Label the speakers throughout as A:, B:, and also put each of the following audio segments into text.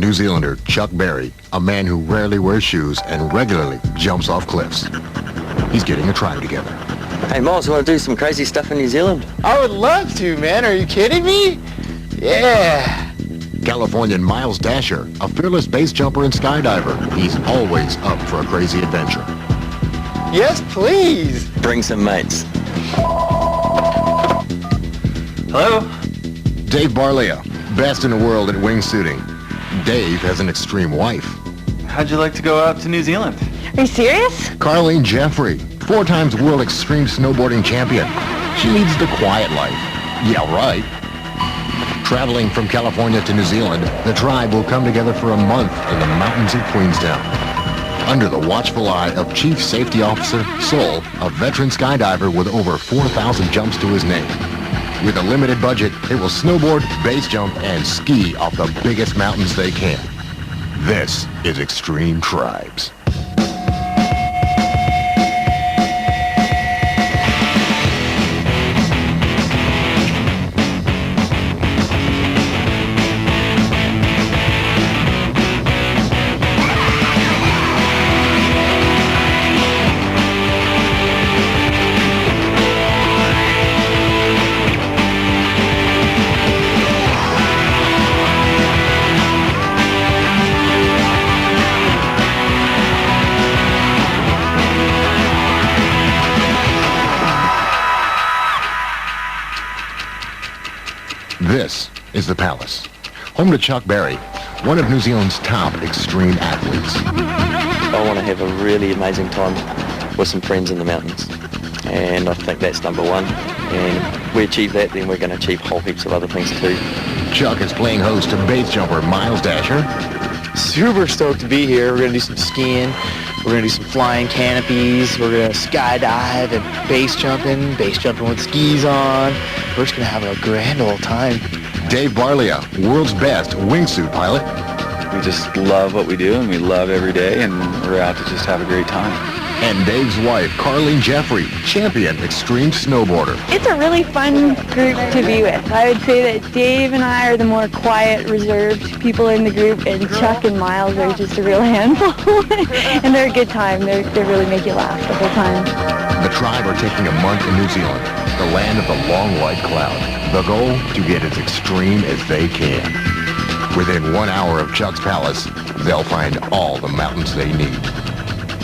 A: New Zealander Chuck Berry, a man who rarely wears shoes and regularly jumps off cliffs. He's getting a tribe together.
B: Hey, Miles, you want to do some crazy stuff in New Zealand?
C: I would love to, man. Are you kidding me? Yeah.
A: Californian Miles Dasher, a fearless base jumper and skydiver. He's always up for a crazy adventure.
C: Yes, please.
B: Bring some mates.
C: Hello?
A: Dave Barlea, best in the world at wingsuiting. Dave has an extreme wife.
D: How'd you like to go out to New Zealand?
E: Are you serious?
A: Carlene Jeffrey, 4 times world extreme snowboarding champion. She leads the quiet life. Yeah, right. Traveling from California to New Zealand, the tribe will come together for a month in the mountains of Queenstown. Under the watchful eye of Chief Safety Officer Sol, a veteran skydiver with over 4,000 jumps to his name. With a limited budget, they will snowboard, base jump, and ski off the biggest mountains they can. This is Extreme Tribes. This is the Palace, home to Chuck Berry, one of New Zealand's top extreme athletes.
B: I want to have a really amazing time with some friends in the mountains. And I think that's number one. And if we achieve that, then we're going to achieve whole heaps of other things too.
A: Chuck is playing host to base jumper Miles Dasher.
C: Super stoked to be here. We're going to do some skiing. We're going to do some flying canopies. We're going to skydive and base jumping with skis on. We're just going to have a grand old time.
A: Dave Barlea, world's best wingsuit pilot.
D: We just love what we do, and we love every day, and we're out to just have a great time.
A: And Dave's wife, Carlene Jeffrey, champion extreme snowboarder.
E: It's a really fun group to be with. I would say that Dave and I are the more quiet, reserved people in the group, and Chuck and Miles are just a real handful. And they're a good time. They really make you laugh the whole time.
A: The tribe are taking a month in New Zealand, the land of the long white cloud. The goal, to get as extreme as they can. Within 1 hour of Chuck's palace, they'll find all the mountains they need.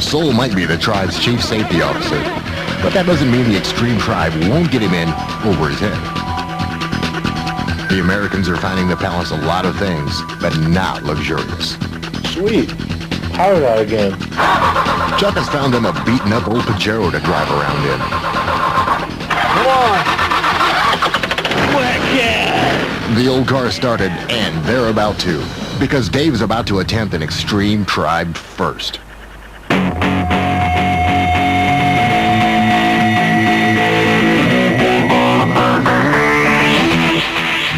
A: Sol might be the tribe's chief safety officer, but that doesn't mean the extreme tribe won't get him in over his head. The Americans are finding the palace a lot of things, but not luxurious.
C: Sweet. Powered out again.
A: Chuck has found them a beaten-up old Pajero to drive around in.
C: Come on. Whack yeah.
A: The old car started, and they're about to, because Dave's about to attempt an extreme tribe first.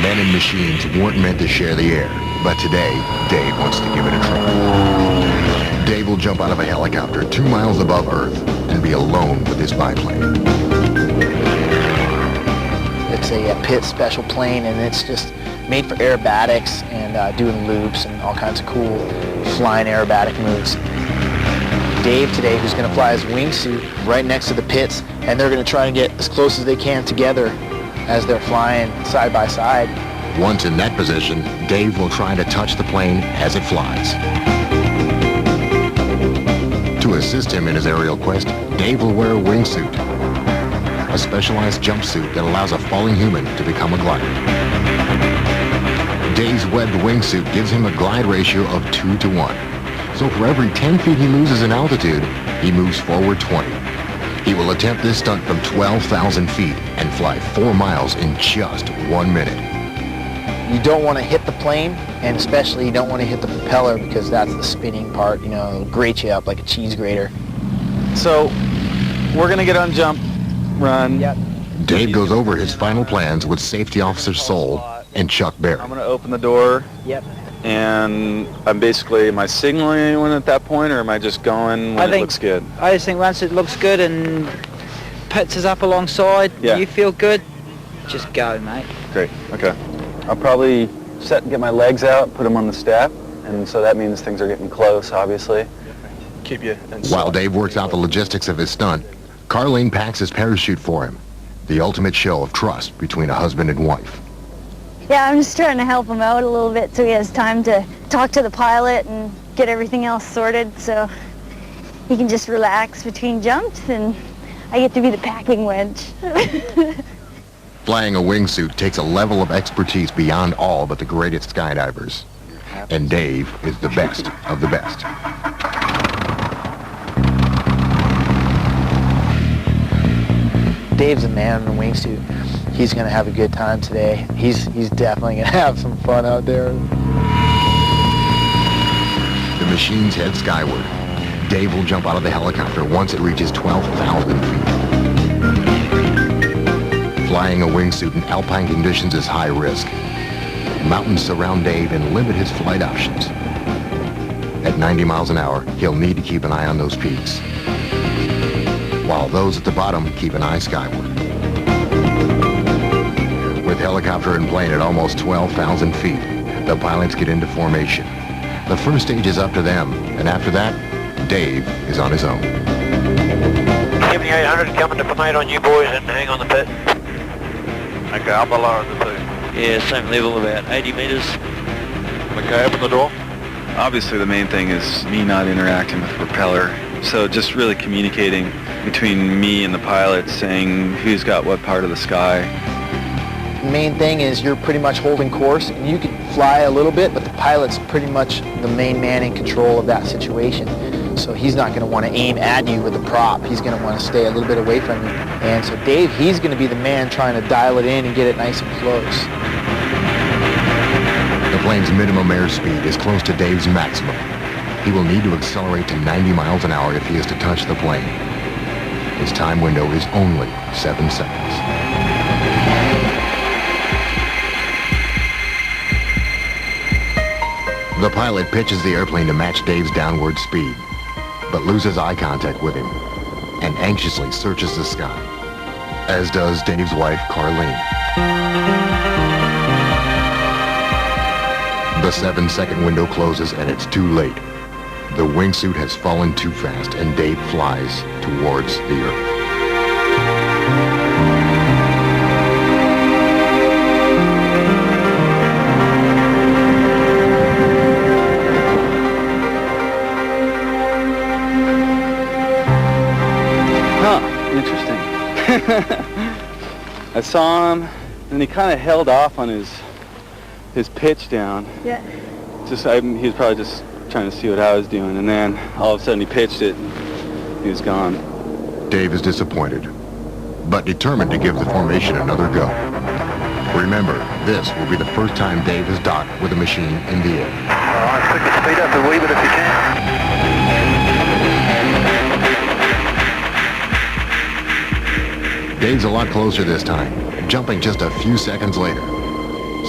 A: Men and machines weren't meant to share the air, but today, Dave wants to give it a try. Dave will jump out of a helicopter 2 miles above Earth and be alone with his biplane.
C: It's a pit special plane, and it's just made for aerobatics and doing loops and all kinds of cool flying aerobatic moves. Dave today, who's going to fly his wingsuit right next to the pits, and they're going to try and get as close as they can together as they're flying side by side.
A: Once in that position, Dave will try to touch the plane as it flies. To assist him in his aerial quest, Dave will wear a wingsuit, a specialized jumpsuit that allows a falling human to become a glider. Dave's webbed wingsuit gives him a glide ratio of 2 to 1. So for every 10 feet he loses in altitude, he moves forward 20. He will attempt this stunt from 12,000 feet and fly 4 miles in just 1 minute.
C: You don't want to hit the plane, and especially you don't want to hit the propeller, because that's the spinning part, it'll grate you up like a cheese grater.
D: So, we're going to get on jump, run.
C: Yep.
A: Dave goes over his final plans with Safety Officer Sol and Chuck Berry.
D: I'm going to open the door.
C: Yep.
D: And am I signaling anyone at that point, or am I just going when it looks good?
F: I just think once it looks good and puts us up alongside, you feel good, just go, mate.
D: Great, okay. I'll probably get my legs out, put them on the staff, and so that means things are getting close, obviously. Keep you inside.
A: While Dave works out the logistics of his stunt, Carlene packs his parachute for him. The ultimate show of trust between a husband and wife.
E: Yeah, I'm just trying to help him out a little bit so he has time to talk to the pilot and get everything else sorted so he can just relax between jumps, and I get to be the packing wench.
A: Flying a wingsuit takes a level of expertise beyond all but the greatest skydivers. And Dave is the best of the best.
C: Dave's a man in a wingsuit. He's going to have a good time today. He's definitely going to have some fun out there.
A: The machines head skyward. Dave will jump out of the helicopter once it reaches 12,000 feet. Flying a wingsuit in alpine conditions is high risk. Mountains surround Dave and limit his flight options. At 90 miles an hour, he'll need to keep an eye on those peaks, while those at the bottom keep an eye skyward. With helicopter and plane at almost 12,000 feet, the pilots get into formation. The first stage is up to them, and after that, Dave is on his own.
G: 7800 coming to command on you boys and hang on the pit.
H: Okay, I'll lower the pit.
G: Yeah, same level, about 80 meters.
H: Okay, open the door.
D: Obviously the main thing is me not interacting with the propeller. So just really communicating between me and the pilot, saying who's got what part of the sky.
C: The main thing is you're pretty much holding course, and you can fly a little bit, but the pilot's pretty much the main man in control of that situation. So he's not going to want to aim at you with a prop. He's going to want to stay a little bit away from you. And so Dave, he's going to be the man trying to dial it in and get it nice and close.
A: The plane's minimum airspeed is close to Dave's maximum. He will need to accelerate to 90 miles an hour if he is to touch the plane. His time window is only 7 seconds. The pilot pitches the airplane to match Dave's downward speed, but loses eye contact with him and anxiously searches the sky, as does Dave's wife, Carlene. The 7-second window closes and it's too late. The wingsuit has fallen too fast and Dave flies towards the Earth.
D: Interesting. I saw him, and he kind of held off on his pitch down.
E: Yeah.
D: He was probably just trying to see what I was doing, and then all of a sudden he pitched it. He was gone.
A: Dave is disappointed, but determined to give the formation another go. Remember, this will be the first time Dave has docked with a machine in the air.
H: All right, pick the speed up a wee bit if you can.
A: Dave's a lot closer this time, jumping just a few seconds later.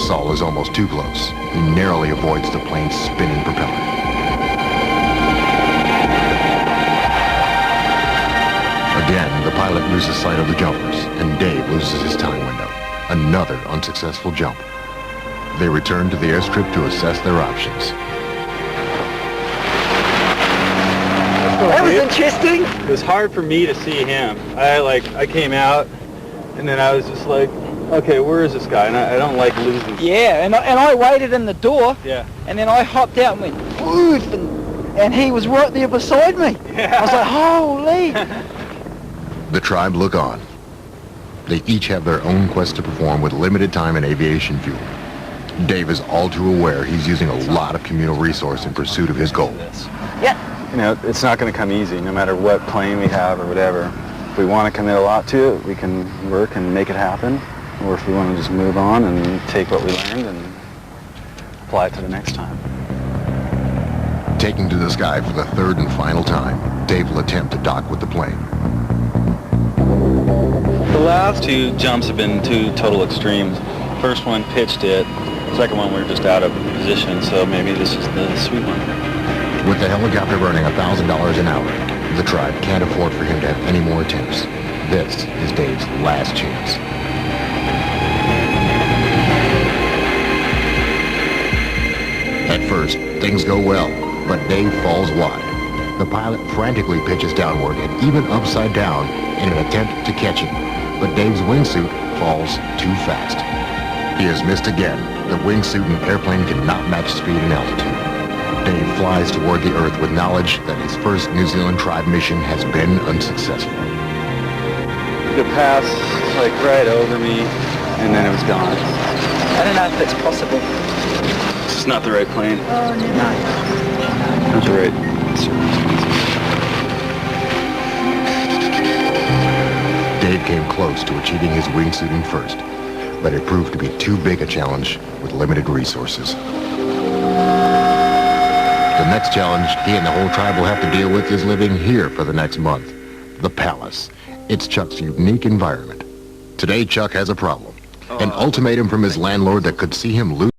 A: Saul is almost too close. He narrowly avoids the plane's spinning propeller. Again, the pilot loses sight of the jumpers, and Dave loses his time window. Another unsuccessful jump. They return to the airstrip to assess their options.
F: That was interesting.
D: It was hard for me to see him. I came out, and then I was just like, okay, where is this guy? And I don't like losing.
F: Yeah, and I waited in the door.
D: Yeah.
F: And then I hopped out and went, woof, and he was right there beside me.
D: Yeah.
F: I was like, holy.
A: The tribe look on. They each have their own quest to perform with limited time and aviation fuel. Dave is all too aware he's using a lot of communal resource in pursuit of his goal.
F: Yeah.
D: You know, it's not going to come easy, no matter what plane we have or whatever. If we want to commit a lot to it, we can work and make it happen. Or if we want to just move on and take what we learned and apply it to the next time.
A: Taking to the sky for the third and final time, Dave will attempt to dock with the plane.
D: The last two jumps have been two total extremes. First one pitched it, second one we were just out of position, so maybe this is the sweet one.
A: With the helicopter burning $1,000 an hour, the tribe can't afford for him to have any more attempts. This is Dave's last chance. At first, they Things go well, but Dave falls wide. The pilot frantically pitches downward and even upside down in an attempt to catch him, but Dave's wingsuit falls too fast. He has missed again. The wingsuit and airplane cannot match speed and altitude. Dave flies toward the Earth with knowledge that his first New Zealand tribe mission has been unsuccessful.
D: The pass, like right over me, and then it was gone.
F: I don't know if it's possible.
D: It's just not the right plane.
F: Oh, no.
D: Not the right circumstances.
A: Dave came close to achieving his wingsuiting first, but it proved to be too big a challenge with limited resources. The next challenge he and the whole tribe will have to deal with is living here for the next month. The Palace. It's Chuck's unique environment. Today, Chuck has a problem. An ultimatum from his landlord that could see him lose